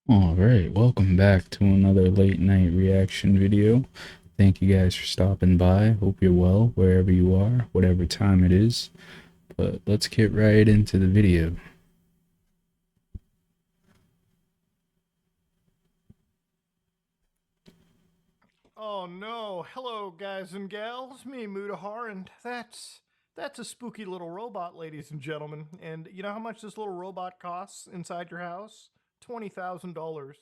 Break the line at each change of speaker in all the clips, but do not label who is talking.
All right, welcome back to another late night reaction video. Thank you guys for stopping by. Hope you're well wherever you are, whatever time it is. But let's get right into the video.
Oh no, hello guys and gals, me Mutahar, and that's a spooky little robot, ladies and gentlemen. And you know how much this little robot costs inside your house? $20,000.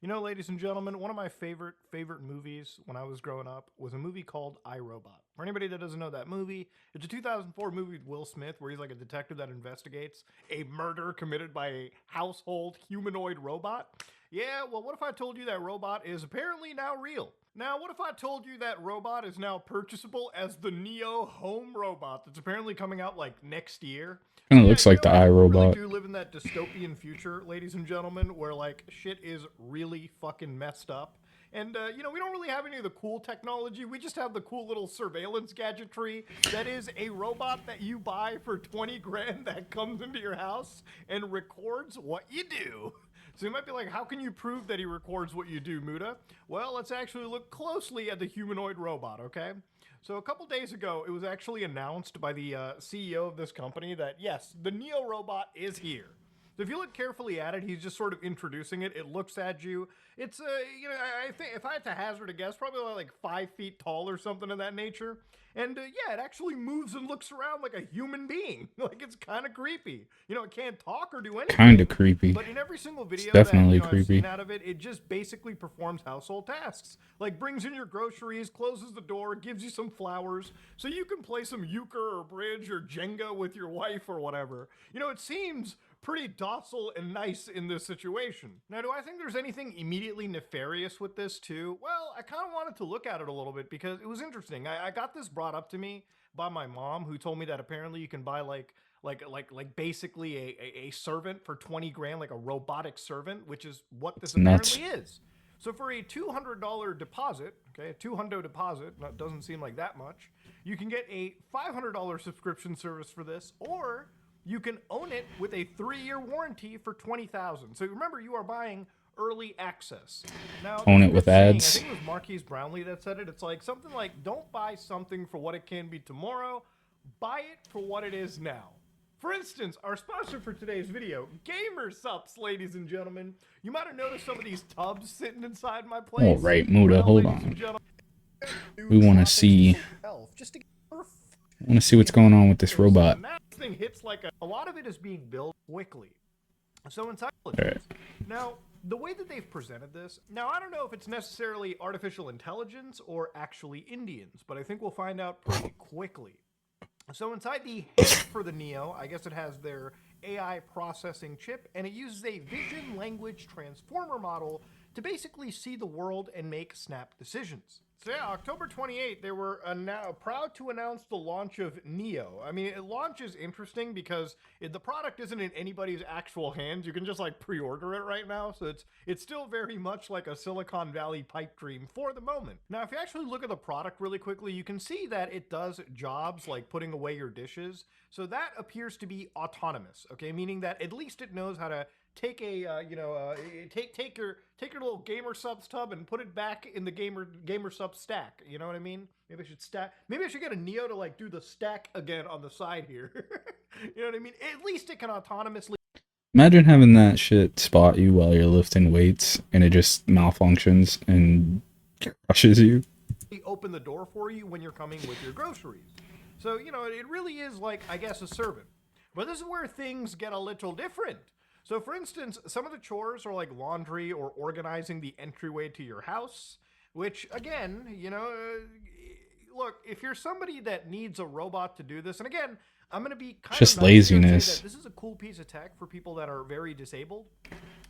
You know, ladies and gentlemen, one of my favorite movies when I was growing up was a movie called I, Robot. For anybody that doesn't know that movie, it's a 2004 movie with Will Smith where he's like a detective that investigates a murder committed by a household humanoid robot. Yeah, well, what if I told you that robot is apparently now real? Now, what if I told you that robot is now purchasable as the Neo home robot that's apparently coming out like next year? So
Kind of
yeah,
looks
you
like
know,
the
we really
iRobot.
do live in that dystopian future, ladies and gentlemen, where like shit is really fucking messed up. And you know, we don't really have any of the cool technology. We just have the cool little surveillance gadgetry that is a robot that you buy for 20 grand that comes into your house and records what you do. So you might be like, how can you prove that he records what you do, Muda? Well, let's actually look closely at the humanoid robot, okay? So a couple days ago, it was actually announced by the CEO of this company that yes, the Neo robot is here. So if you look carefully at it, he's just sort of introducing it. It looks at you. It's you know, I think if I had to hazard a guess, probably like 5 feet tall or something of that nature. And yeah, it actually moves and looks around like a human being. Like it's kind of creepy. You know, it can't talk or do
Kind of
anything,
creepy.
but in every single
It's
video that
definitely
I've seen
creepy.
out of it, it just basically performs household tasks, like brings in your groceries, closes the door, gives you some flowers, so you can play some euchre or bridge or Jenga with your wife or whatever. You know, it seems pretty docile and nice in this situation. Now, do I think there's anything immediately nefarious with this too? Well, I kind of wanted to look at it a little bit because it was interesting. I got this brought up to me by my mom, who told me that apparently you can buy like basically a servant for 20 grand, like a robotic servant, which is what this
It's nuts.
apparently is. So for a $200 deposit, okay, a $200 deposit, that doesn't seem like that much, you can get a $500 subscription service for this, or you can own it with a 3-year warranty for 20,000. So remember, you are buying early access. Now,
Own
there's a
it with
good saying, I
ads.
think it was Marquise Brownlee that said it. It's like something like, don't buy something for what it can be tomorrow, buy it for what it is now. For instance, our sponsor for today's video, Gamer Sups, ladies and gentlemen. You might have noticed some of these tubs sitting inside my
All
place.
right, Muda,
Well,
hold
ladies and
on.
gentlemen, new
We want to
tropics
see.
shelf just to get
Want to see what's going on with this
so
robot.
now this thing hits like a lot of it is being built quickly. So
All right.
intelligence. Now, the way that they've presented this, now I don't know if it's necessarily artificial intelligence or actually Indians, but I think we'll find out pretty quickly. So inside the head for the Neo, I guess it has their AI processing chip, and it uses a vision language transformer model to basically see the world and make snap decisions. So yeah, October 28th, they were now proud to announce the launch of Neo. I mean, launch is interesting because the product isn't in anybody's actual hands. You can just like pre-order it right now, so it's still very much like a Silicon Valley pipe dream for the moment. Now, if you actually look at the product really quickly, you can see that it does jobs like putting away your dishes. So that appears to be autonomous, okay, meaning that at least it knows how to take a take your little gamer subs tub and put it back in the gamer sub stack. You know what I mean? Maybe I should stack. Maybe I should get a Neo to like do the stack again on the side here. You know what I mean? At least it can autonomously
Imagine having that shit spot you while you're lifting weights and it just malfunctions and crushes you.
open the door for you when you're coming with your groceries. So you know it really is like I guess a servant. But this is where things get a little different. So, for instance, some of the chores are like laundry or organizing the entryway to your house, which, again, you know, look, if you're somebody that needs a robot to do this, and again, I'm going to be
It's
kind of
just
nice here and say that
laziness.
this is a cool piece of tech for people that are very disabled,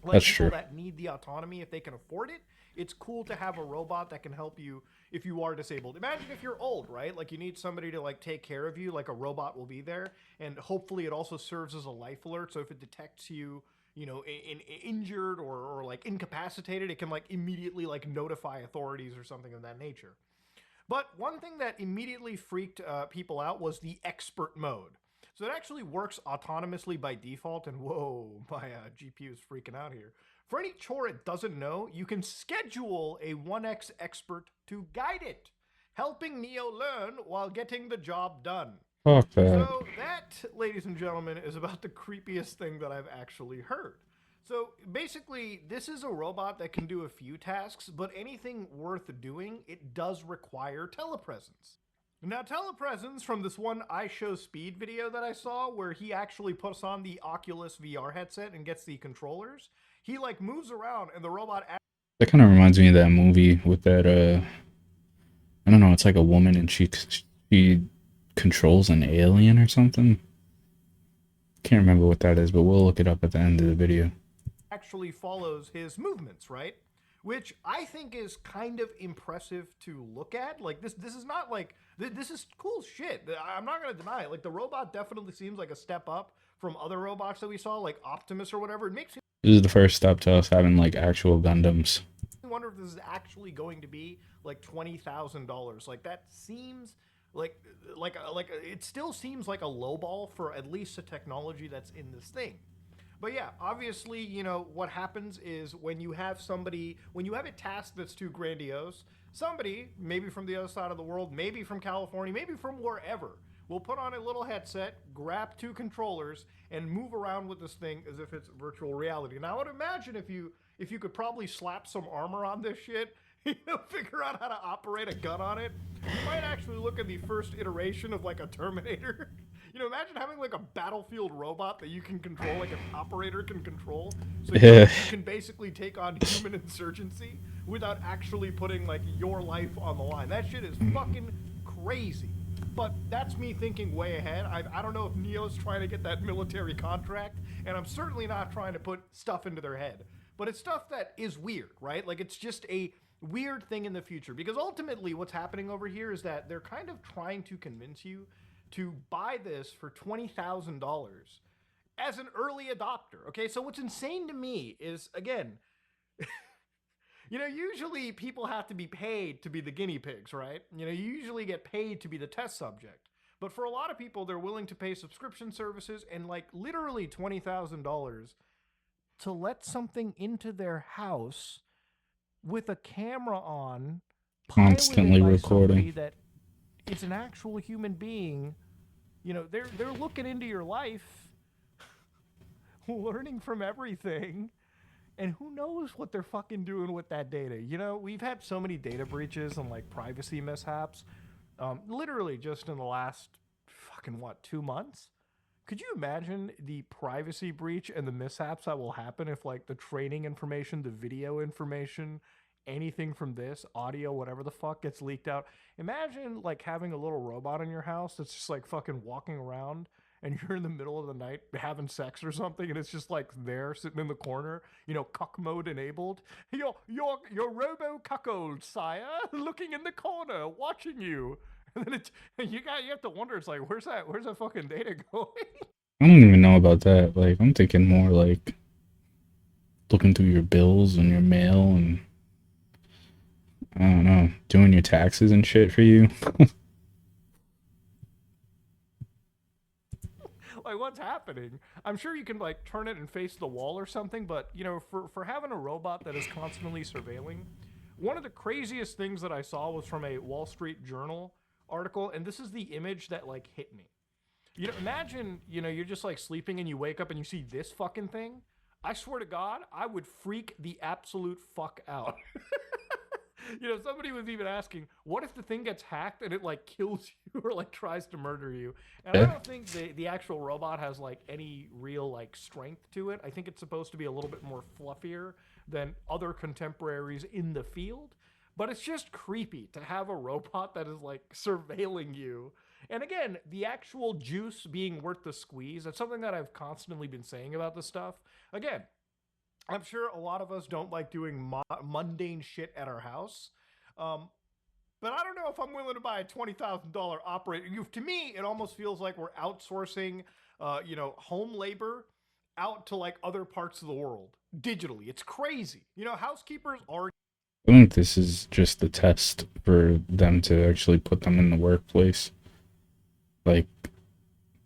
like
That's
people
true.
that need the autonomy if they can afford it. It's cool to have a robot that can help you if you are disabled. Imagine if you're old, right? Like you need somebody to like take care of you, like a robot will be there, and hopefully it also serves as a life alert. So if it detects you, you know, injured or like incapacitated, it can like immediately like notify authorities or something of that nature. But one thing that immediately freaked people out was the expert mode. So it actually works autonomously by default. And whoa, my GPU is freaking out here. For any chore it doesn't know, you can schedule a 1x expert to guide it, helping Neo learn while getting the job done.
Fuck that.
So that, ladies and gentlemen, is about the creepiest thing that I've actually heard. So basically, this is a robot that can do a few tasks, but anything worth doing, it does require telepresence. Now, telepresence from this one I Show Speed video that I saw, where he actually puts on the Oculus VR headset and gets the controllers, he like moves around and the robot.
That kind of reminds me of that movie with that I don't know, it's like a woman and she controls an alien or something. Can't remember what that is, but we'll look it up at the end of the video.
Actually follows his movements, right? Which I think is kind of impressive to look at. Like this is not like this is cool shit. I'm not gonna deny it. Like the robot definitely seems like a step up from other robots that we saw, like Optimus or whatever. It makes me
This is the first step to us having like actual Gundams.
wonder if this is actually going to be like $20,000. Like that seems like it still seems like a lowball for at least the technology that's in this thing. But yeah, obviously, what happens is when you have a task that's too grandiose, somebody, maybe from the other side of the world, maybe from California, maybe from wherever, will put on a little headset, grab two controllers, and move around with this thing as if it's virtual reality. Now, I would imagine if you could probably slap some armor on this shit, figure out how to operate a gun on it, you might actually look at the first iteration of like a Terminator. Imagine having like a battlefield robot that you can control, like an operator can control. So you can basically take on human insurgency without actually putting like your life on the line. That shit is fucking crazy. But that's me thinking way ahead. I don't know if Neo's trying to get that military contract, and I'm certainly not trying to put stuff into their head. But it's stuff that is weird, right? Like it's just a weird thing in the future. Because ultimately what's happening over here is that they're kind of trying to convince you to buy this for $20,000 as an early adopter. Okay, so what's insane to me is, again, usually people have to be paid to be the guinea pigs, right? You usually get paid to be the test subject. But for a lot of people, they're willing to pay subscription services and like literally $20,000 to let something into their house with a camera on,
Constantly
piloted by
recording.
somebody that it's an actual human being. They're looking into your life, learning from everything, and who knows what they're fucking doing with that data. We've had so many data breaches and like privacy mishaps, literally just in the last fucking 2 months. Could you imagine the privacy breach and the mishaps that will happen if like the training information, the video information, anything from this, audio, whatever the fuck gets leaked out? Imagine like having a little robot in your house that's just like fucking walking around and you're in the middle of the night having sex or something and it's just like there sitting in the corner, cuck mode enabled. Your robo cuckold, sire, looking in the corner, watching you. And then you have to wonder, it's like, where's that fucking data going?
I don't even know about that. Like, I'm thinking more like looking through your bills and your mail and I don't know, doing your taxes and shit for you.
Like, what's happening? I'm sure you can like turn it and face the wall or something, but for having a robot that is constantly surveilling, one of the craziest things that I saw was from a Wall Street Journal article, and this is the image that like hit me. Imagine, you're just like sleeping and you wake up and you see this fucking thing. I swear to God, I would freak the absolute fuck out. Somebody was even asking, what if the thing gets hacked and it like kills you or like tries to murder you? And I don't think the actual robot has like any real like strength to it. I think it's supposed to be a little bit more fluffier than other contemporaries in the field. But it's just creepy to have a robot that is like surveilling you. And again, the actual juice being worth the squeeze, that's something that I've constantly been saying about this stuff. Again, I'm sure a lot of us don't like doing mundane shit at our house. But I don't know if I'm willing to buy a $20,000 operator. To me, it almost feels like we're outsourcing, home labor out to like other parts of the world digitally. It's crazy. Housekeepers are.
I think this is just the test for them to actually put them in the workplace. Like,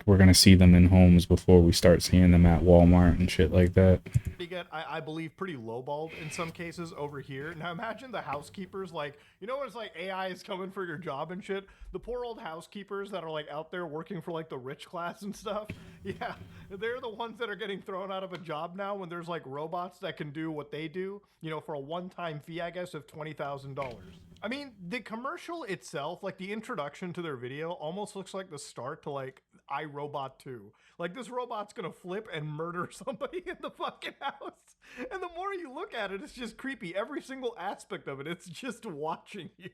we're gonna see them in homes before we start seeing them at Walmart and shit like that.
Get, I believe, pretty lowballed in some cases over here. Now imagine the housekeepers, like, you know, when it's like AI is coming for your job and shit. The poor old housekeepers that are like out there working for like the rich class and stuff. Yeah, they're the ones that are getting thrown out of a job now when there's like robots that can do what they do, you know, for a one-time fee, I guess, of $20,000. I mean, the commercial itself, like the introduction to their video, almost looks like the start to like iRobot 2. Like this robot's gonna flip and murder somebody in the fucking house. And the more you look at it, it's just creepy. Every single aspect of it, it's just watching you.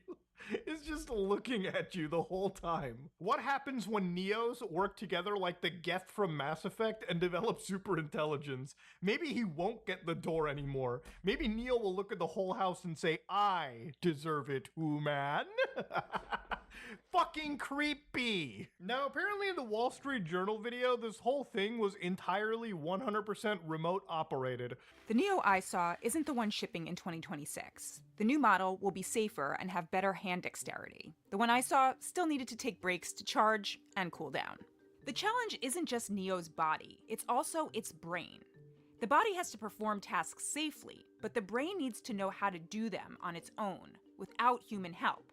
It's just looking at you the whole time. What happens when Neos work together like the Geth from Mass Effect and develop super intelligence? Maybe he won't get the door anymore. Maybe Neo will look at the whole house and say, I deserve it, man. Fucking creepy. Now, apparently in the Wall Street Journal video, this whole thing was entirely 100% remote operated.
The Neo I saw isn't the one shipping in 2026. The new model will be safer and have better hand dexterity. The one I saw still needed to take breaks to charge and cool down. The challenge isn't just Neo's body, it's also its brain. The body has to perform tasks safely, but the brain needs to know how to do them on its own, without human help.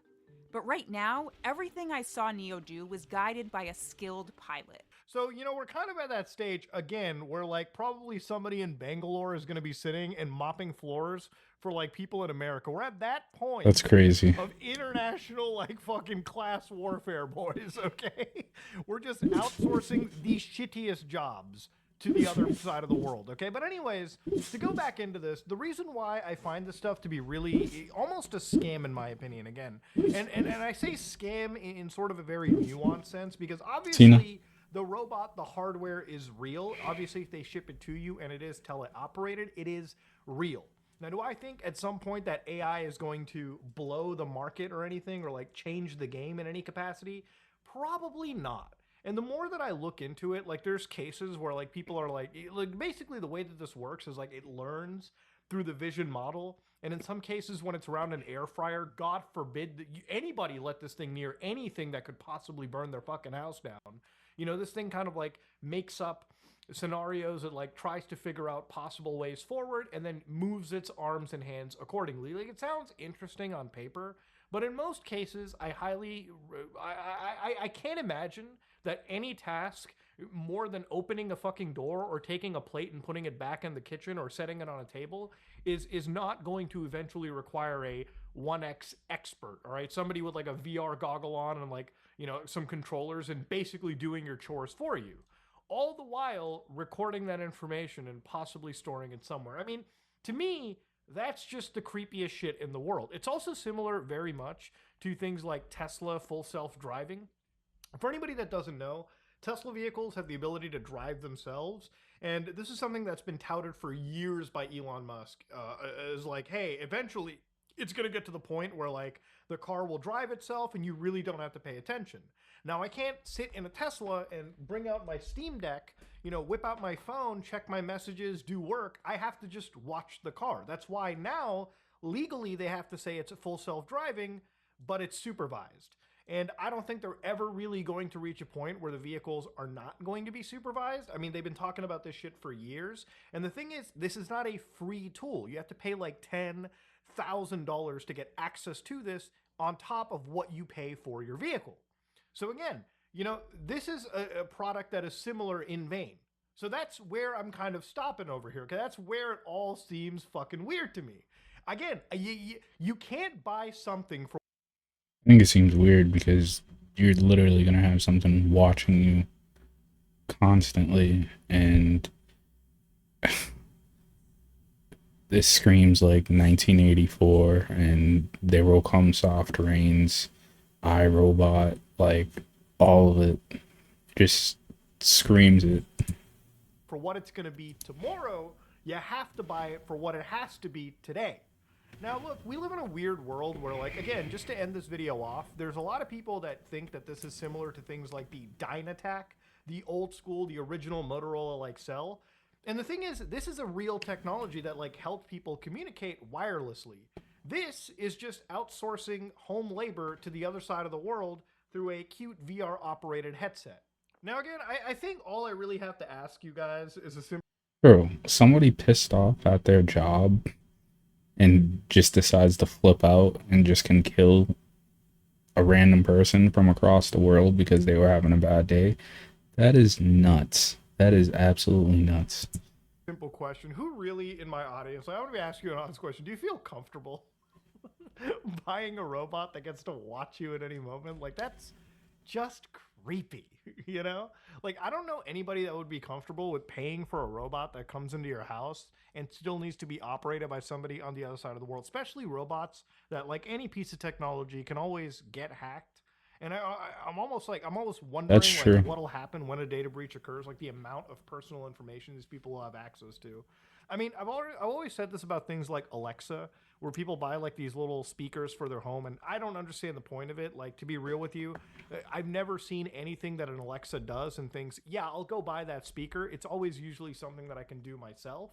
But right now, everything I saw Neo do was guided by a skilled pilot.
So, you know, we're kind of at that stage again where like probably somebody in Bangalore is going to be sitting and mopping floors for like people in America. We're at that point.
That's crazy.
Of international like fucking class warfare, boys, okay? We're just outsourcing the shittiest jobs to the other side of the world, okay? But anyways, to go back into this, the reason why I find this stuff to be really almost a scam in my opinion, again, and I say scam in sort of a very nuanced sense, because obviously the robot, the hardware is real. Obviously, if they ship it to you and it is teleoperated, it is real. Now, do I think at some point that AI is going to blow the market or anything, or like change the game in any capacity? Probably not. And the more that I look into it, like there's cases where like people are like basically the way that this works is like it learns through the vision model. And in some cases when it's around an air fryer, God forbid that anybody let this thing near anything that could possibly burn their fucking house down. You know, this thing kind of like makes up scenarios. It like tries to figure out possible ways forward and then moves its arms and hands accordingly. Like it sounds interesting on paper, but in most cases, I can't imagine that any task more than opening a fucking door or taking a plate and putting it back in the kitchen or setting it on a table is not going to eventually require a 1x expert, all right? Somebody with like a VR goggle on and like, you know, some controllers and basically doing your chores for you. All the while recording that information and possibly storing it somewhere. I mean, to me, that's just the creepiest shit in the world. It's also similar very much to things like Tesla full self-driving. For anybody that doesn't know, Tesla vehicles have the ability to drive themselves, and this is something that's been touted for years by Elon Musk. Is like, hey, eventually it's going to get to the point where like the car will drive itself and you really don't have to pay attention. Now, I can't sit in a Tesla and bring out my Steam Deck, you know, whip out my phone, check my messages, do work. I have to just watch the car. That's why now, legally, they have to say it's full self-driving, but it's supervised. And I don't think they're ever really going to reach a point where the vehicles are not going to be supervised. I mean, they've been talking about this shit for years. And the thing is, this is not a free tool. You have to pay like $10,000 to get access to this on top of what you pay for your vehicle. So again, you know, this is a product that is similar in vein. So that's where I'm kind of stopping over here, because that's where it all seems fucking weird to me. Again, you can't buy something for...
I think it seems weird because you're literally going to have something watching you constantly, and this screams like 1984 and There Will Come Soft Rains, iRobot, like all of it just screams it.
For what it's going to be tomorrow, you have to buy it for what it has to be today. Now, look, we live in a weird world where, like, again, just to end this video off, there's a lot of people that think that this is similar to things like the Dynatac, the old school, the original Motorola, like, cell. And the thing is, this is a real technology that, like, helps people communicate wirelessly. This is just outsourcing home labor to the other side of the world through a cute VR-operated headset. Now, again, I think all I really have to ask you guys is a simple.
Bro, somebody pissed off at their job and just decides to flip out and just can kill a random person from across the world because they were having a bad day. That is nuts. That is absolutely nuts.
Simple question. Who really in my audience, I want to ask you an honest question. Do you feel comfortable buying a robot that gets to watch you at any moment? Like, that's just creepy, you know? Like, I don't know anybody that would be comfortable with paying for a robot that comes into your house and still needs to be operated by somebody on the other side of the world, especially robots that, like any piece of technology, can always get hacked. And I'm almost
That's
wondering like
true.
what'll happen when a data breach occurs, like the amount of personal information these people will have access to. I mean, I've always said this about things like Alexa, where people buy like these little speakers for their home, and I don't understand the point of it. Like, to be real with you, I've never seen anything that an Alexa does and thinks, yeah, I'll go buy that speaker. It's always usually something that I can do myself.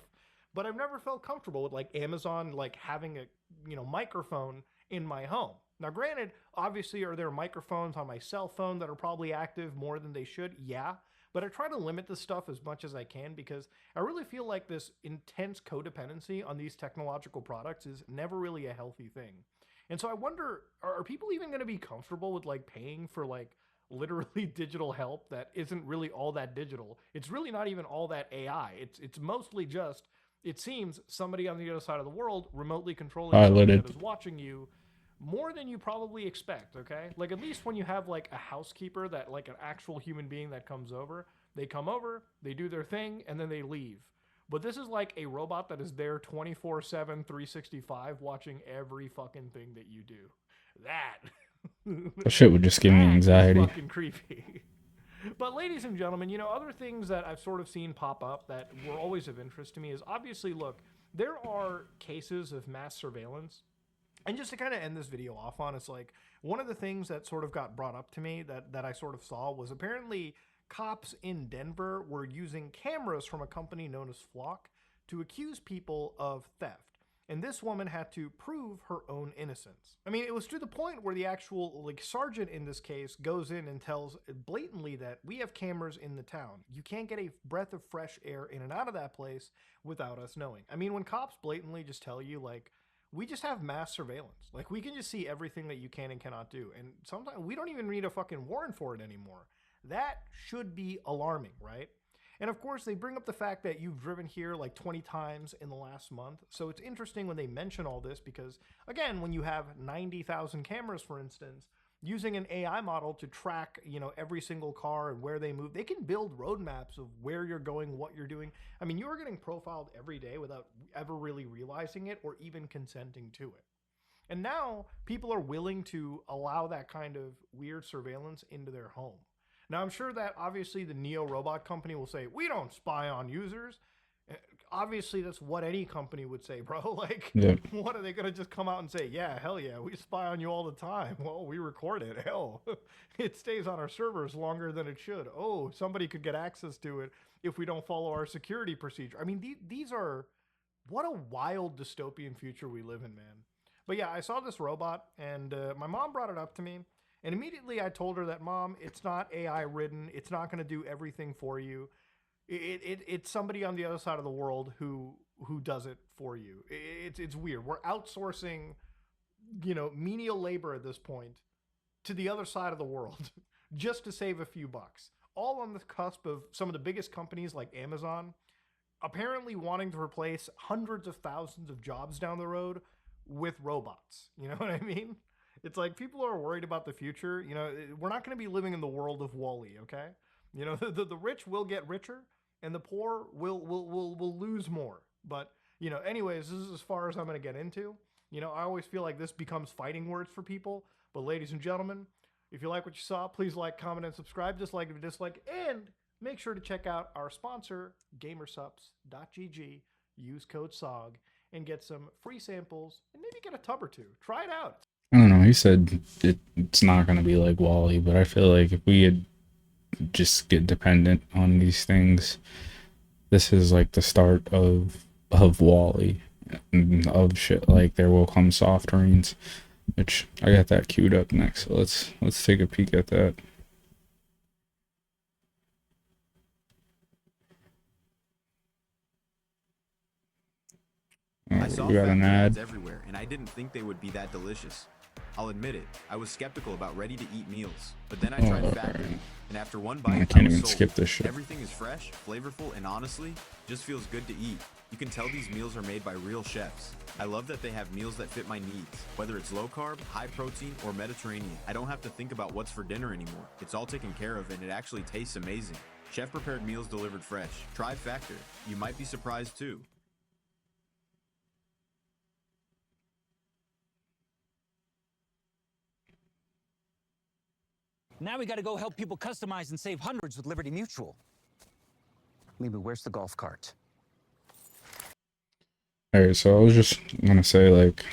But I've never felt comfortable with like Amazon like having a microphone in my home. Now, granted, obviously, are there microphones on my cell phone that are probably active more than they should? Yeah. But I try to limit this stuff as much as I can because I really feel like this intense codependency on these technological products is never really a healthy thing. And so I wonder, are people even going to be comfortable with like paying for like literally digital help that isn't really all that digital? It's really not even all that AI. It's mostly just, it seems, somebody on the other side of the world remotely controlling something that
Piloted.
is watching you more than you probably expect. Okay, like at least when you have like a housekeeper, that like an actual human being that comes over, they come over, they do their thing, and then they leave. But this is like a robot that is there 24/7, 365, watching every fucking thing that you do. That
That shit would just give me
that is
anxiety.
fucking creepy. But ladies and gentlemen, other things that I've sort of seen pop up that were always of interest to me is, obviously, look, there are cases of mass surveillance. And just to kind of end this video off on, it's like one of the things that sort of got brought up to me that I sort of saw was apparently cops in Denver were using cameras from a company known as Flock to accuse people of theft. And this woman had to prove her own innocence. I mean, it was to the point where the actual like sergeant in this case goes in and tells blatantly that we have cameras in the town. You can't get a breath of fresh air in and out of that place without us knowing. I mean, when cops blatantly just tell you like, we just have mass surveillance. Like, we can just see everything that you can and cannot do. And sometimes we don't even need a fucking warrant for it anymore. That should be alarming, right? And of course, they bring up the fact that you've driven here like 20 times in the last month. So it's interesting when they mention all this because, again, when you have 90,000 cameras, for instance, using an AI model to track, every single car and where they move, they can build roadmaps of where you're going, what you're doing. I mean, you are getting profiled every day without ever really realizing it or even consenting to it. And now people are willing to allow that kind of weird surveillance into their home. Now, I'm sure that obviously the Neo robot company will say, we don't spy on users. Obviously, that's what any company would say, bro. Like,
Yeah.
what are they going to just come out and say? Yeah, hell yeah, we spy on you all the time. Well, we record it. Hell, it stays on our servers longer than it should. Oh, somebody could get access to it if we don't follow our security procedure. I mean, these are, what a wild dystopian future we live in, man. But yeah, I saw this robot, and my mom brought it up to me. And immediately I told her that, Mom, it's not AI ridden. It's not going to do everything for you. It's somebody on the other side of the world who does it for you. It's weird. We're outsourcing, menial labor at this point to the other side of the world just to save a few bucks. All on the cusp of some of the biggest companies like Amazon apparently wanting to replace hundreds of thousands of jobs down the road with robots. You know what I mean? It's like people are worried about the future. We're not going to be living in the world of Wall-E, okay? The rich will get richer and the poor will lose more. But, anyways, this is as far as I'm going to get into. I always feel like this becomes fighting words for people. But ladies and gentlemen, if you like what you saw, please like, comment, and subscribe. Dislike if you dislike. And make sure to check out our sponsor, gamersups.gg. Use code SOG and get some free samples and maybe get a tub or two. Try it out.
I don't know. He said it's not going to be like Wally, but I feel like if we had just get dependent on these things, this is like the start of Wally, of shit like there will come soft rains, which I got that queued up next. So let's take a peek at that.
I saw
We got an
factory ads
ad.
everywhere, and I didn't think they would be that delicious. I'll admit it, I was skeptical about ready-to-eat meals, but then I tried factory, and after one bite,
I
I
can't
was
even
sold.
skip this shit.
Everything is fresh, flavorful, and honestly, just feels good to eat. You can tell these meals are made by real chefs. I love that they have meals that fit my needs, whether it's low carb, high protein, or Mediterranean. I don't have to think about what's for dinner anymore. It's all taken care of, and it actually tastes amazing. Chef prepared meals delivered fresh. Try Factor. You might be surprised too.
Now we gotta go help people customize and save hundreds with Liberty Mutual. Maybe where's the golf cart?
Alright, so I was just gonna say, like,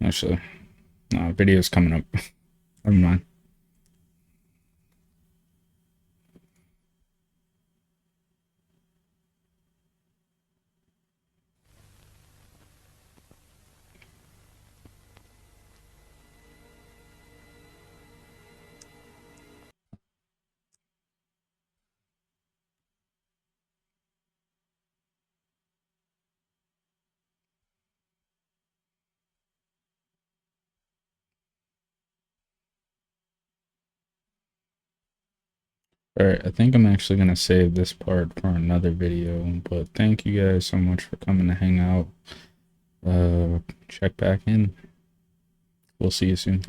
actually, no, video's coming up. Never mind. Alright, I think I'm actually gonna save this part for another video, but thank you guys so much for coming to hang out. Check back in. We'll see you soon.